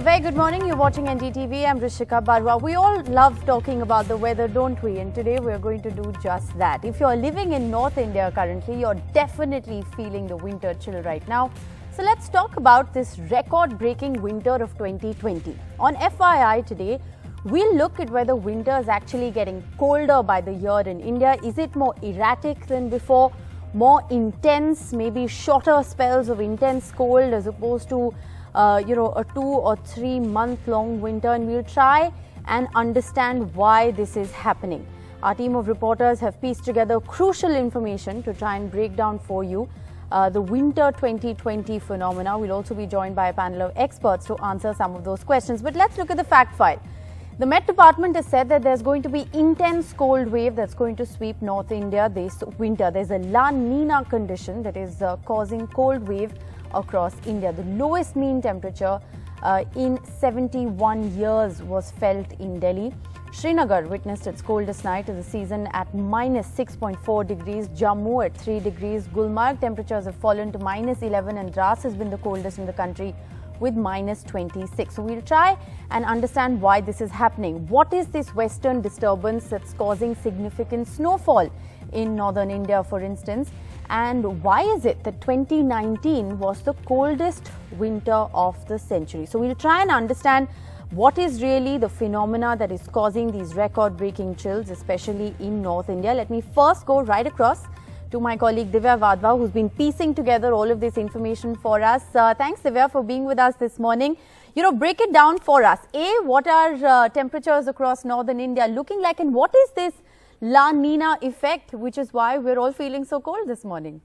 A very good morning. You're watching NDTV. I'm Rishika Barwa. We all love talking about the weather, don't we? And today we're going to do just that. If you're living in North India currently, you're definitely feeling the winter chill right now. So let's talk about this record-breaking winter of 2020. On FYI today, we'll look at whether winter is actually getting colder by the year in India. Is it more erratic than before? More intense, maybe shorter spells of intense cold as opposed to a 2 or 3 month long winter, and we'll try and understand why this is happening. Our team of reporters have pieced together crucial information to try and break down for you the winter 2020 phenomena. We'll also be joined by a panel of experts to answer some of those questions. But let's look at the fact file. The Met Department has said that there's going to be intense cold wave that's going to sweep North India this winter. There's a La Nina condition that is causing cold wave across India. The lowest mean temperature in 71 years was felt in Delhi. Srinagar witnessed its coldest night of the season at minus 6.4 degrees, Jammu at 3 degrees, Gulmarg temperatures have fallen to minus 11 and Dras has been the coldest in the country with minus 26. So we'll try and understand why this is happening. What is this western disturbance that's causing significant snowfall in northern India, for instance? And why is it that 2019 was the coldest winter of the century? So we'll try and understand what is really the phenomena that is causing these record-breaking chills, especially in North India. Let me first go right across to my colleague Divya Vadva, who's been piecing together all of this information for us. Thanks, Divya, for being with us this morning. Break it down for us. What are temperatures across northern India looking like, and what is this La Nina effect, which is why we're all feeling so cold this morning?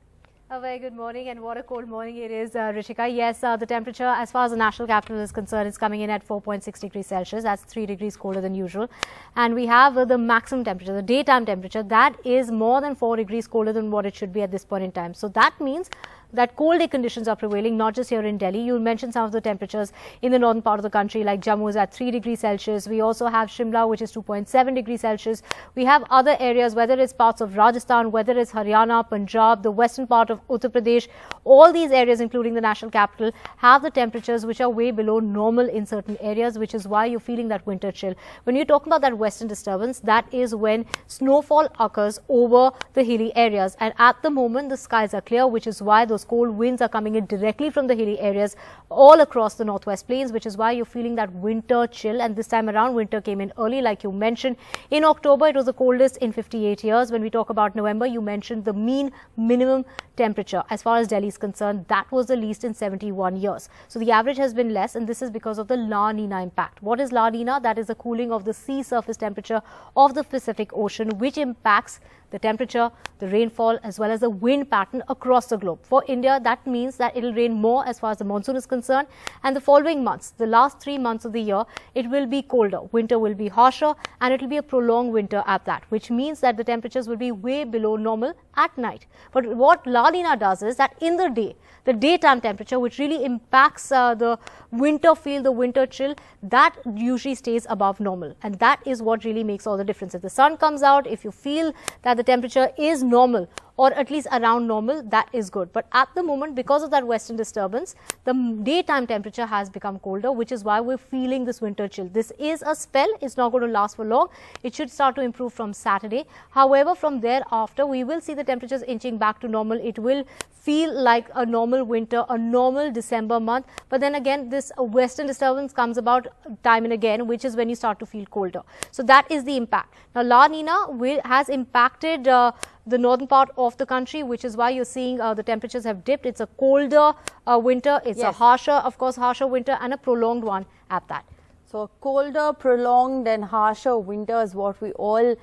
A very good morning, and what a cold morning it is, Rishika. Yes, the temperature as far as the national capital is concerned is coming in at 4.6 degrees Celsius. That's 3 degrees colder than usual. And we have the maximum temperature, the daytime temperature, that is more than 4 degrees colder than what it should be at this point in time. So that means that cold day conditions are prevailing, not just here in Delhi. You mentioned some of the temperatures in the northern part of the country, like Jammu is at 3 degrees Celsius. We also have Shimla, which is 2.7 degrees Celsius. We have other areas, whether it's parts of Rajasthan, whether it's Haryana, Punjab, the western part of Uttar Pradesh. All these areas, including the national capital, have the temperatures which are way below normal in certain areas, which is why you're feeling that winter chill. When you're talking about that western disturbance, that is when snowfall occurs over the hilly areas. And at the moment, the skies are clear, which is why those cold winds are coming in directly from the hilly areas all across the northwest plains, which is why you're feeling that winter chill. And this time around, winter came in early, like you mentioned. In October, it was the coldest in 58 years. When we talk about November, you mentioned the mean minimum temperature. As far as Delhi is concerned, that was the least in 71 years. So the average has been less, and this is because of the La Nina impact. What is La Nina? That is the cooling of the sea surface temperature of the Pacific Ocean, which impacts the temperature, the rainfall, as well as the wind pattern across the globe. For India, that means that it will rain more as far as the monsoon is concerned. And the following months, the last 3 months of the year, it will be colder. Winter will be harsher, and it will be a prolonged winter at that, which means that the temperatures will be way below normal at night. But what La Nina does is that in the day, the daytime temperature, which really impacts the winter feel, the winter chill, that usually stays above normal. And that is what really makes all the difference. If the sun comes out, if you feel that the temperature is normal, or at least around normal, that is good. But at the moment, because of that western disturbance, the daytime temperature has become colder, which is why we're feeling this winter chill. This is a spell. It's not going to last for long. It should start to improve from Saturday. However, from thereafter, we will see the temperatures inching back to normal. It will feel like a normal winter, a normal December month. But then again, this western disturbance comes about time and again, which is when you start to feel colder. So that is the impact. Now, La Nina has impacted the northern part of the country, which is why you're seeing the temperatures have dipped. It's a colder winter. It's a harsher winter, and a prolonged one at that. So a colder, prolonged and harsher winter is what we all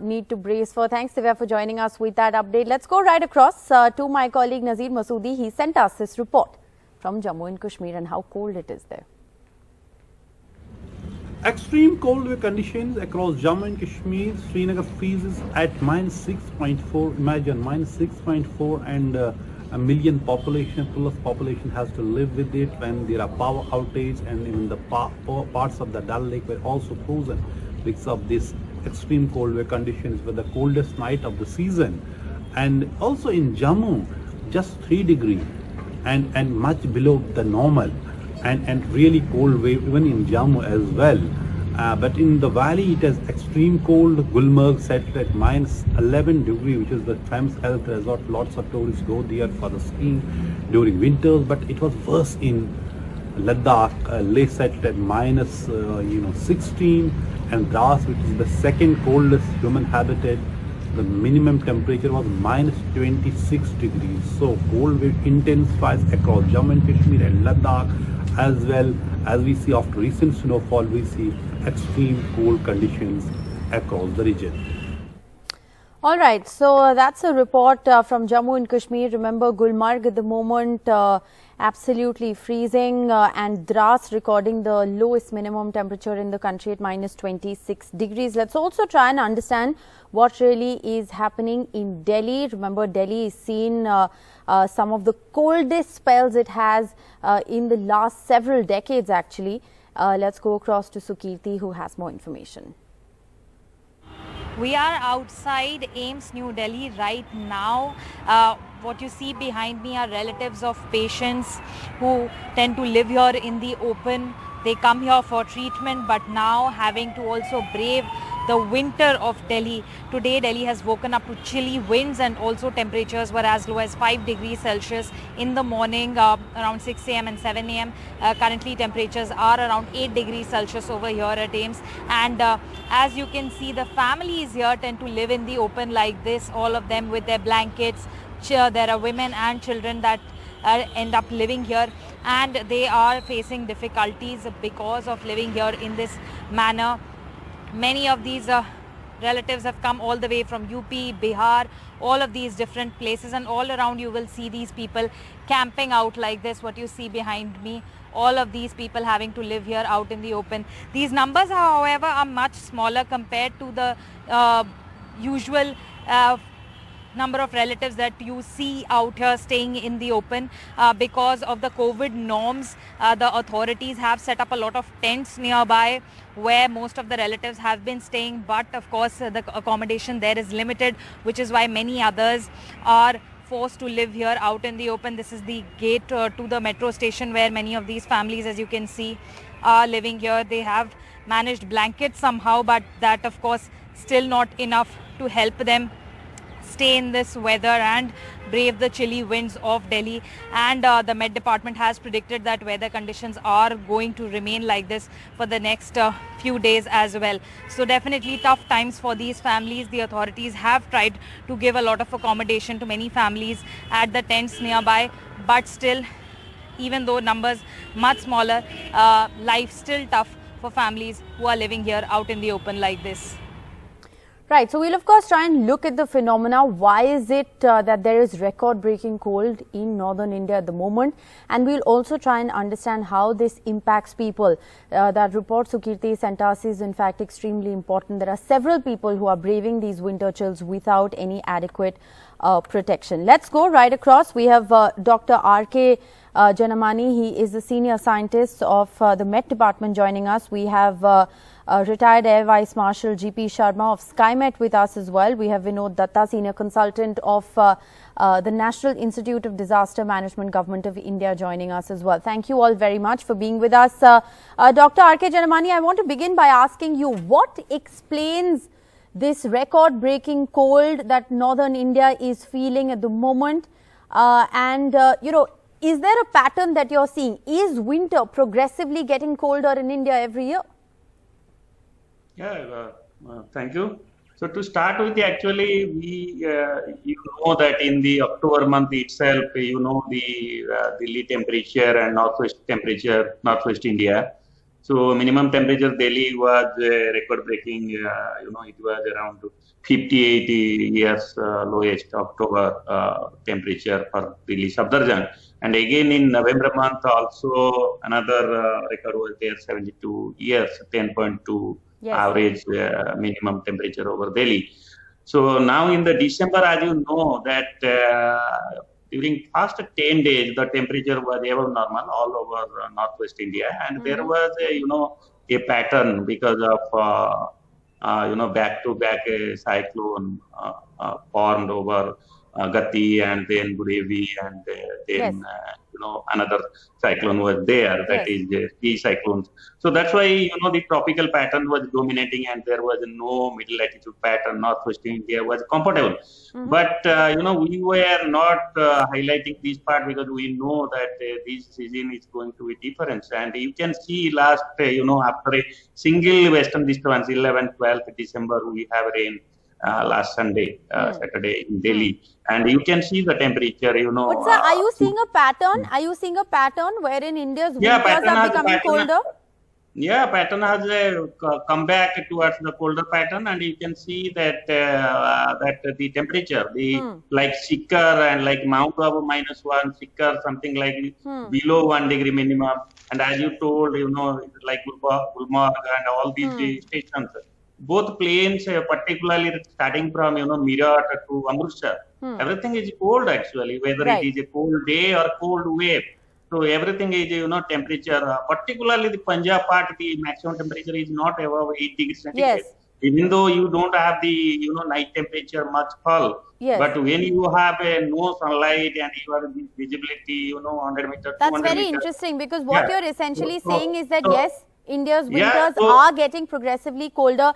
need to brace for. Thanks, Divya, for joining us with that update. Let's go right across to my colleague Nazir Masoodi. He sent us this report from Jammu and Kashmir and how cold it is there. Extreme cold wave conditions across Jammu and Kashmir. Srinagar freezes at minus 6.4. Imagine minus 6.4, and a million population, full of population has to live with it when there are power outages, and even the parts of the Dal Lake were also frozen because of this extreme cold wave conditions with the coldest night of the season. And also in Jammu, just 3 degrees and much below the normal. and really cold wave even in Jammu as well. But in the valley, it is extreme cold. Gulmarg settled at minus 11 degree, which is the famous health resort. Lots of tourists go there for the skiing during winters, but it was worse in Ladakh. Leh settled at minus 16, and Dras, which is the second coldest human habitat, the minimum temperature was minus 26 degrees. So cold wave intensifies across Jammu and Kashmir and Ladakh, as well as we see after recent snowfall, we see extreme cold conditions across the region. All right, so that's a report from Jammu and Kashmir. Remember, Gulmarg at the moment absolutely freezing, and Dras recording the lowest minimum temperature in the country at minus 26 degrees. Let's also try and understand what really is happening in Delhi. Remember, Delhi is seen some of the coldest spells it has in the last several decades, actually. Let's go across to Sukirti, who has more information. We are outside AIIMS New Delhi right now. What you see behind me are relatives of patients who tend to live here in the open. They come here for treatment, but now having to also brave the winter of Delhi. Today, Delhi has woken up to chilly winds, and also temperatures were as low as 5 degrees Celsius in the morning, around 6 a.m. and 7 a.m. Currently, temperatures are around 8 degrees Celsius over here at AIIMS. And as you can see, the families here tend to live in the open like this, all of them with their blankets. There are women and children that end up living here, and they are facing difficulties because of living here in this manner. Many of these relatives have come all the way from UP, Bihar, all of these different places, and all around you will see these people camping out like this, what you see behind me. All of these people having to live here out in the open. These numbers, however, are much smaller compared to the usual number of relatives that you see out here staying in the open. Because of the COVID norms, the authorities have set up a lot of tents nearby where most of the relatives have been staying, but of course the accommodation there is limited, which is why many others are forced to live here out in the open. This is the gate to the metro station where many of these families, as you can see, are living here. They have managed blankets somehow, but that of course still not enough to help them stay in this weather and brave the chilly winds of Delhi. And the Met Department has predicted that weather conditions are going to remain like this for the next few days as well. So definitely tough times for these families. The authorities have tried to give a lot of accommodation to many families at the tents nearby, but still, even though numbers much smaller, life still tough for families who are living here out in the open like this. Right, so we'll of course try and look at the phenomena. Why is it that there is record-breaking cold in northern India at the moment? And we'll also try and understand how this impacts people. That report Sukirti sent us is in fact extremely important. There are several people who are braving these winter chills without any adequate protection. Let's go right across. We have Dr. R.K. Janamani. He is the senior scientist of the Met Department joining us. We have retired Air Vice Marshal G.P. Sharma of SkyMet with us as well. We have Vinod Datta, senior consultant of the National Institute of Disaster Management, Government of India, joining us as well. Thank you all very much for being with us. Dr. R.K. Janamani, I want to begin by asking you, what explains this record-breaking cold that northern India is feeling at the moment? Is there a pattern that you're seeing? Is winter progressively getting colder in India every year? Yeah, thank you. So to start with, actually, you know that in the October month itself, you know the Delhi temperature and northwest temperature, northwest India. So minimum temperature Delhi was record-breaking. It was around 58 years lowest October temperature for Delhi subdurjan. And again in November month also another record was there, 72 years, 10.2. Yes. Average minimum temperature over Delhi. So now in the December, as you know, that during past 10 days, the temperature was ever normal all over northwest India, and there was a pattern because of back-to-back cyclone formed over Gati and then Budevi and Yes. then another cyclone was there, that Yes. is key cyclones. So that's why the tropical pattern was dominating and there was no middle latitude pattern. Northwestern India was comfortable, but we were not highlighting this part because we know that this season is going to be different. And you can see last after a single western disturbance, 11th, 12th December, we have rain. Last Sunday, Saturday in Delhi, and you can see the temperature. But sir, are you seeing a pattern? Are you seeing a pattern wherein India's winters pattern are has- becoming pattern- colder? Yeah, pattern has come back towards the colder pattern, and you can see that that the temperature, like Sikar and like Mount Abu -1, Sikar something like below 1 degree minimum, and as you told, like Gulmarg and all these stations, both plains, particularly starting from Meerut to Amritsar, everything is cold actually, whether Right. it is a cold day or cold wave. So everything is, temperature, particularly the Punjab part, the maximum temperature is not above 8 degrees centigrade. Yes. Even though you don't have the, night temperature much fall. Yes. But when you have no sunlight and you have this visibility, 100 meters, That's 200 very meters. interesting because what Yeah. you're essentially So- saying is that so- yes, India's Yeah, winters so- are getting progressively colder.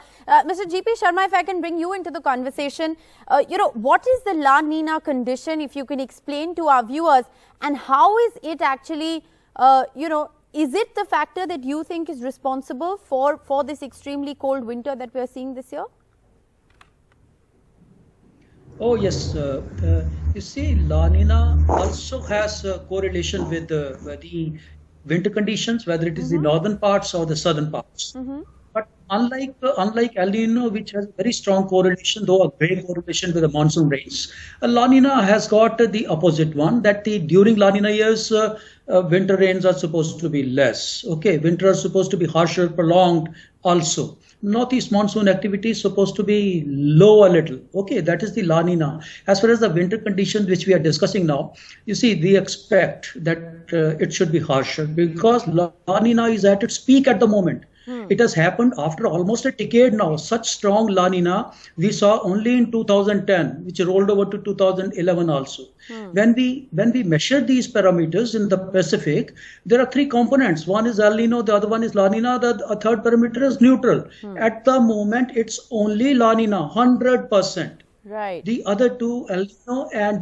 Mr. GP Sharma, if I can bring you into the conversation, what is the La Nina condition, if you can explain to our viewers, and how is it actually, is it the factor that you think is responsible for this extremely cold winter that we are seeing this year? Oh yes, you see, La Nina also has a correlation with the winter conditions, whether it is the northern parts or the southern parts. But unlike El Nino, which has very strong correlation, though a great correlation with the monsoon rains, La Nina has got the opposite one. That during La Nina years, winter rains are supposed to be less. Okay, winter are supposed to be harsher, prolonged. Also, northeast monsoon activity is supposed to be low a little. Okay, that is the La Nina. As far as the winter conditions which we are discussing now, you see, we expect that it should be harsher because La Nina is at its peak at the moment. It has happened after almost a decade now. Such strong La Nina we saw only in 2010, which rolled over to 2011 also. When we measure these parameters in the Pacific, there are three components. One is El Nino, the other one is La Nina, the third parameter is neutral. At the moment, it's only La Nina, 100%. Right. The other two, El Nino and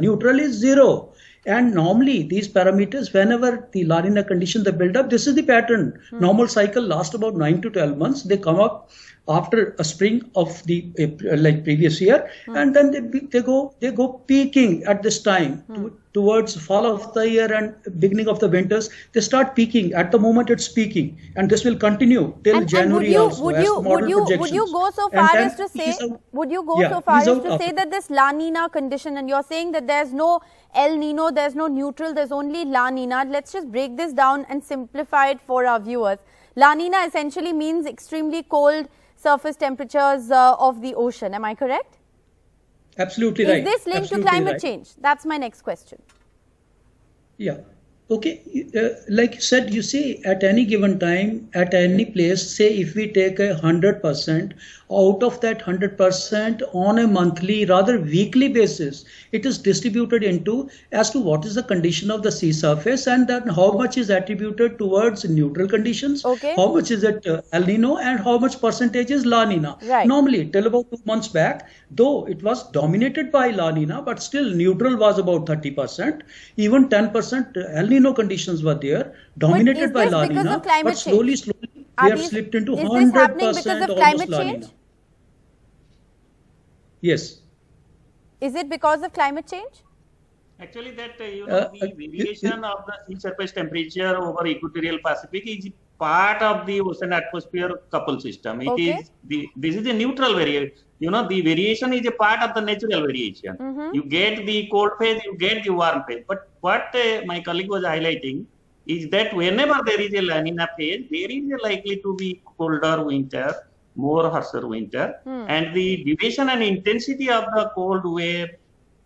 neutral, is 0. And normally these parameters, whenever the La Nina condition they build up, this is the pattern. Normal cycle lasts about 9 to 12 months. They come up after a spring of the like previous year, and then they go peaking at this time towards fall of the year and beginning of the winters. They start peaking. At the moment, it's peaking, and this will continue till January also. Would you go so far as to say that this La Nina condition, and you're saying that there's no El Nino, there's no neutral, there's only La Nina. Let's just break this down and simplify it for our viewers. La Nina essentially means extremely cold surface temperatures of the ocean. Am I correct? Absolutely right. Is this linked to climate change? That's my next question. Yeah. Okay. Like you said, you see, at any given time, at any place, say if we take 100%, out of that 100% on a monthly, rather weekly basis, it is distributed into as to what is the condition of the sea surface and then how much is attributed towards neutral conditions, how much is it El Nino, and how much percentage is La Nina. Right. Normally, till about 2 months back, though it was dominated by La Nina, but still neutral was about 30%. Even 10% El Nino conditions were there, dominated by La Nina. But slowly, we have slipped into 100% Is this happening because of climate change? Yes. Is it because of climate change? Actually, that the variation of the sea surface temperature over equatorial Pacific is part of the ocean atmosphere couple system. It is this is a neutral variation. The variation is a part of the natural variation. You get the cold phase, you get the warm phase. But what my colleague was highlighting is that whenever there is a La Nina phase, there is likely to be colder winter, more harsher winter, and the duration and intensity of the cold wave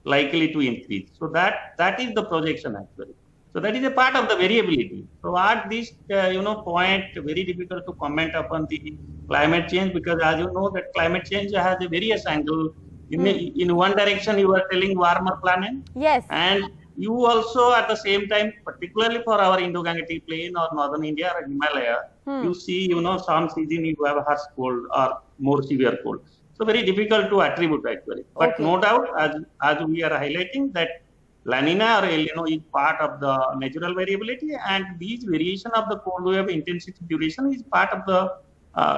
likely to increase. So that is the projection actually. So that is a part of the variability. So at this point, very difficult to comment upon the climate change, because as you know that climate change has a various angle. In one direction, you are telling warmer climate. Yes. And you also at the same time, particularly for our Indo-Gangetic Plain or Northern India or Himalaya, you see, some season you have harsh cold or more severe cold. So very difficult to attribute actually. But no doubt, as we are highlighting that La Nina or El Nino is part of the natural variability, and these variation of the cold wave intensity duration is part of the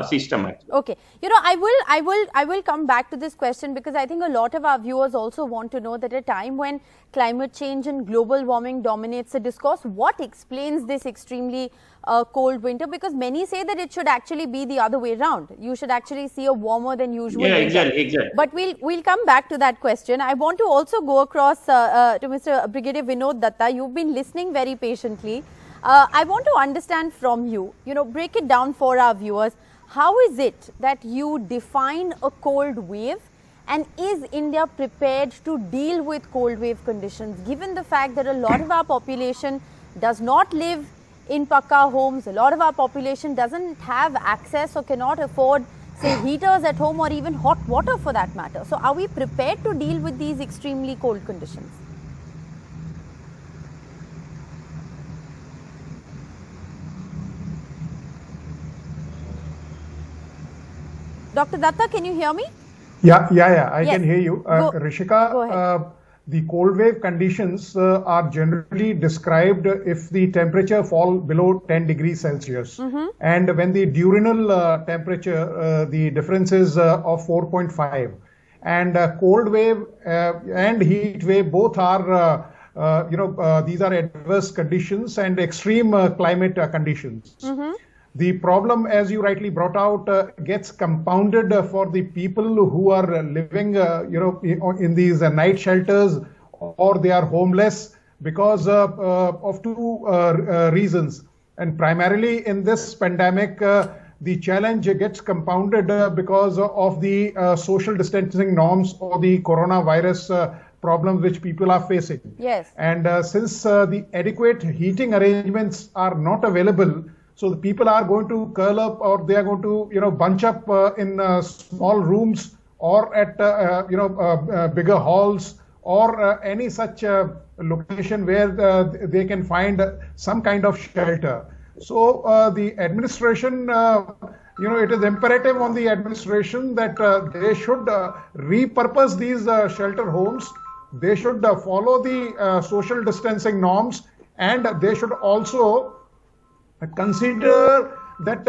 system actually. Okay, I will come back to this question because I think a lot of our viewers also want to know that at a time when climate change and global warming dominates the discourse, what explains this extremely cold winter? Because many say that it should actually be the other way around. You should actually see a warmer than usual winter. Exactly. But we'll come back to that question. I want to also go across to Mr. Brigadier Vinod Datta. You've been listening very patiently. I want to understand from you, break it down for our viewers. How is it that you define a cold wave, and is India prepared to deal with cold wave conditions, given the fact that a lot of our population does not live in Pakka homes, a lot of our population doesn't have access or cannot afford, say, heaters at home or even hot water for that matter. So are we prepared to deal with these extremely cold conditions? Dr. Datta, can you hear me? Yeah, I Yes. can hear you. Rishika, go ahead. The cold wave conditions are generally described if the temperature fall below 10 degrees Celsius. And when the diurnal temperature, the difference is of 4.5. And cold wave and heat wave both are, these are adverse conditions and extreme climate conditions. The problem, as you rightly brought out, gets compounded for the people who are living, in these night shelters, or they are homeless because of two reasons. And primarily in this pandemic, the challenge gets compounded because of the social distancing norms or the coronavirus problems which people are facing. Yes. And since the adequate heating arrangements are not available, so the people are going to curl up, or they are going to, bunch up in small rooms, or at, bigger halls, or any such location where they can find some kind of shelter. So the administration, it is imperative on the administration that they should repurpose these shelter homes. They should follow the social distancing norms, and they should also consider that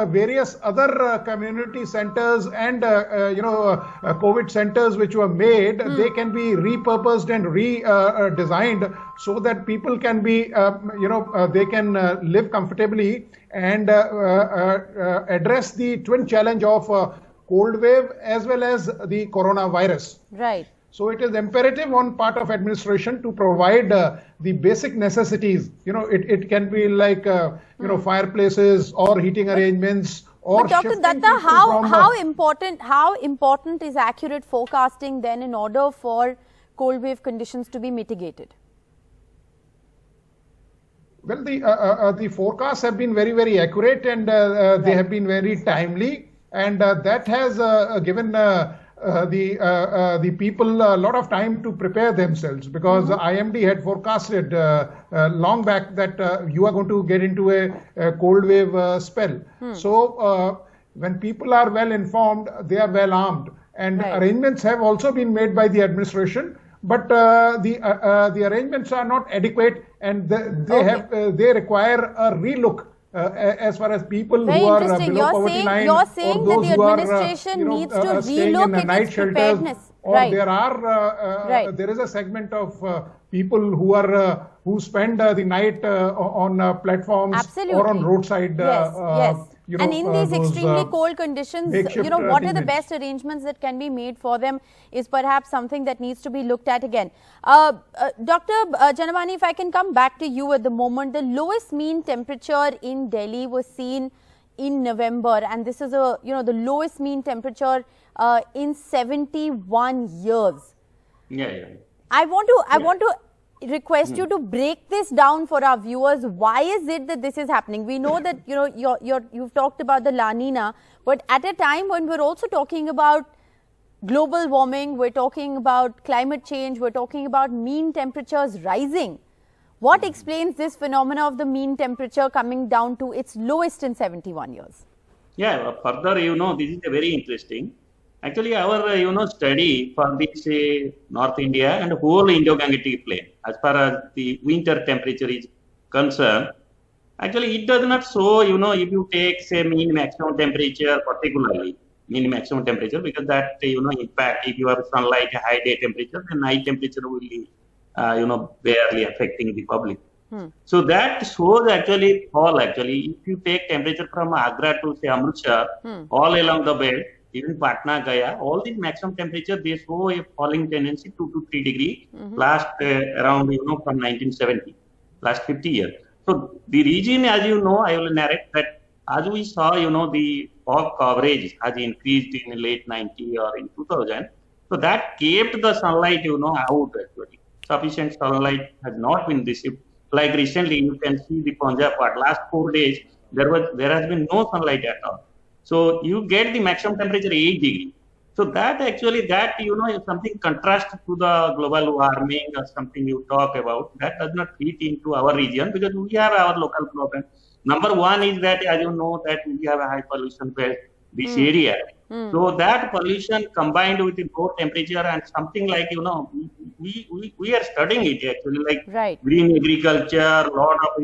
various other community centers and COVID centers which were made, they can be repurposed and redesigned so that people can be, they can live comfortably and address the twin challenge of cold wave as well as the coronavirus. Right. So it is imperative on part of administration to provide the basic necessities. It can be like, fireplaces or heating arrangements. Or but Dr. Datta, how important is accurate forecasting then in order for cold wave conditions to be mitigated? Well, the forecasts have been very, very accurate, and they have been very timely, and that has given the people a lot of time to prepare themselves, because IMD had forecasted long back that you are going to get into a cold wave spell. So when people are well informed, they are well armed, and arrangements have also been made by the administration, but the arrangements are not adequate, and they require a relook. As far as people Very who are interesting. below poverty line, You're saying that the administration needs to relook its preparedness. Or right. There is a segment of people who spend the night on platforms or on roadside. Yes. And in these extremely cold conditions, what are the best arrangements that can be made for them is perhaps something that needs to be looked at again. Dr. Janamani, if I can come back to you at the moment, the lowest mean temperature in Delhi was seen in November, and this is the lowest mean temperature in 71 years. Yeah. I want to request you to break this down for our viewers. Why is it that this is happening? We know that you've talked about the La Nina, but at a time when we're also talking about global warming, we're talking about climate change, we're talking about mean temperatures rising. What explains this phenomena of the mean temperature coming down to its lowest in 71 years? Yeah, further, this is a very interesting. Actually, our, study for this North India and whole Indo-Gangetic plain, as far as the winter temperature is concerned, actually, it does not show, if you take, say, mean maximum temperature, particularly mean maximum temperature, because that, in fact, if you have sunlight, high day temperature, then night temperature will be, barely affecting the public. So that shows actually fall. Actually, if you take temperature from Agra to say Amritsar, all along the belt, even Patna, Gaya, all these maximum temperature they show a falling tendency 2 to 3 degrees last around from 1970, last 50 years. So the region, as you know, I will narrate that as we saw, the fog coverage has increased in the late 90 or in 2000. So that kept the sunlight, out actually. Sufficient sunlight has not been received. Like recently, you can see the Punjab part. Last 4 days, there has been no sunlight at all. So you get the maximum temperature 8 degrees. So that actually, is something contrast to the global warming or something you talk about. That does not fit into our region because we have our local problem. Number one is that, as you know, that we have a high pollution belt, this area. So that pollution combined with the low temperature and something like, we are studying it actually, like green agriculture, lot of,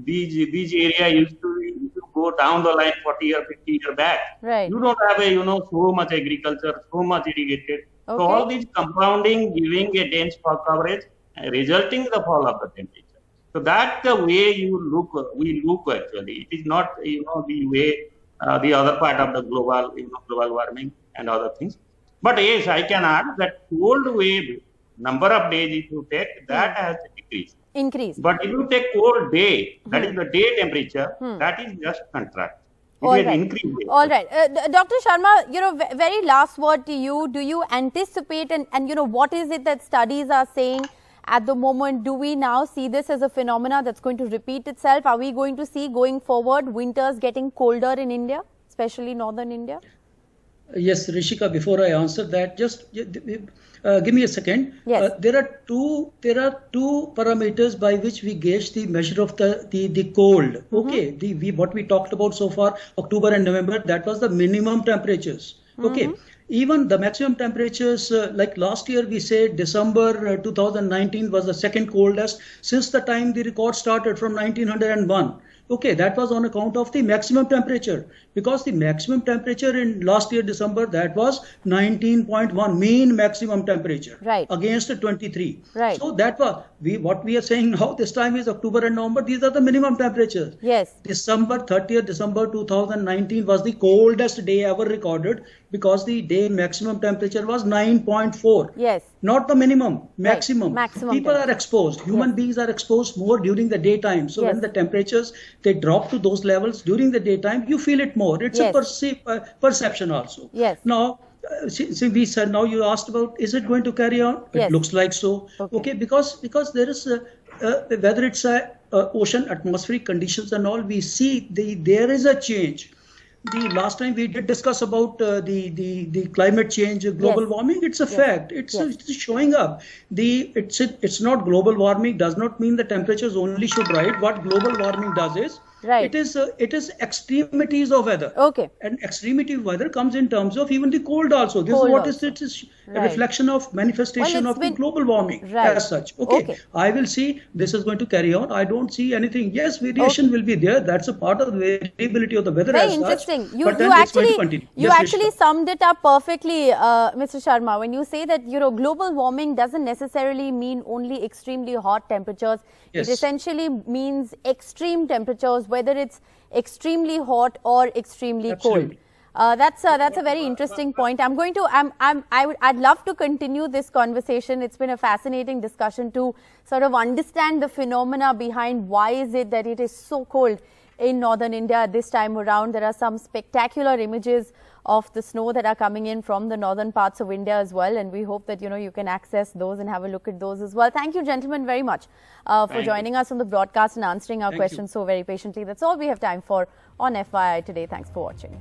these area used to go down the line 40 or 50 years back. You don't have a, so much agriculture, so much irrigated. So all these compounding, giving a dense fog coverage, resulting the fall of the temperature. So that's the way we look actually. It is not, the way the other part of the global warming and other things. But yes, I can add that cold wave, number of days if you take, that has decreased. But if you take cold day, that is the day temperature, that is just contract. It has increased. All right. Dr. Sharma, very last word to you. Do you anticipate and what is it that studies are saying at the moment? Do we now see this as a phenomena that's going to repeat itself? Are we going to see going forward winters getting colder in India, especially northern India? Yes, Rishika, before I answer that, just give me a second. Yes. There are two parameters by which we gauge the measure of the cold. Okay, what we talked about so far, October and November, that was the minimum temperatures. Okay. Even the maximum temperatures, like last year, we say December 2019 was the second coldest since the time the record started from 1901. Okay, that was on account of the maximum temperature, because the maximum temperature in last year December, that was 19.1 mean maximum temperature against 23. So that was what we are saying now. This time is October and November. These are the minimum temperatures. Yes. December 30th, December 2019 was the coldest day ever recorded because the day maximum temperature was 9.4. Yes. Not the minimum, maximum. Maximum People are exposed. Human beings are exposed more during the daytime. So when the temperatures they drop to those levels during the daytime, you feel it more. It's a perception also. Yes. Now, since we said, now you asked about, is it going to carry on? It looks like so. Okay, because there is whether it's ocean atmospheric conditions and all, we see there is a change. The last time we did discuss about the climate change, global warming. It's a fact. It's showing up. It's not global warming. Does not mean the temperatures only should rise. What global warming does is it is extremities of weather. Okay. And extremity of weather comes in terms of even the cold also. This is what is it is a reflection of manifestation of the global warming as such. Okay. I will see this is going to carry on. I don't see anything. Yes, variation will be there. That's a part of the variability of the weather as such. You actually summed it up perfectly, Mr. Sharma, when you say that global warming doesn't necessarily mean only extremely hot temperatures. It essentially means extreme temperatures, whether it's extremely hot or extremely cold. That's a very interesting point. I'd love to continue this conversation. It's been a fascinating discussion to sort of understand the phenomena behind why is it that it is so cold in northern India this time around. There are some spectacular images of the snow that are coming in from the northern parts of India as well, and we hope that you can access those and have a look at those as well. Thank you, gentlemen, very much for joining us on the broadcast and answering our questions so very patiently. That's all we have time for on FYI today. Thanks for watching.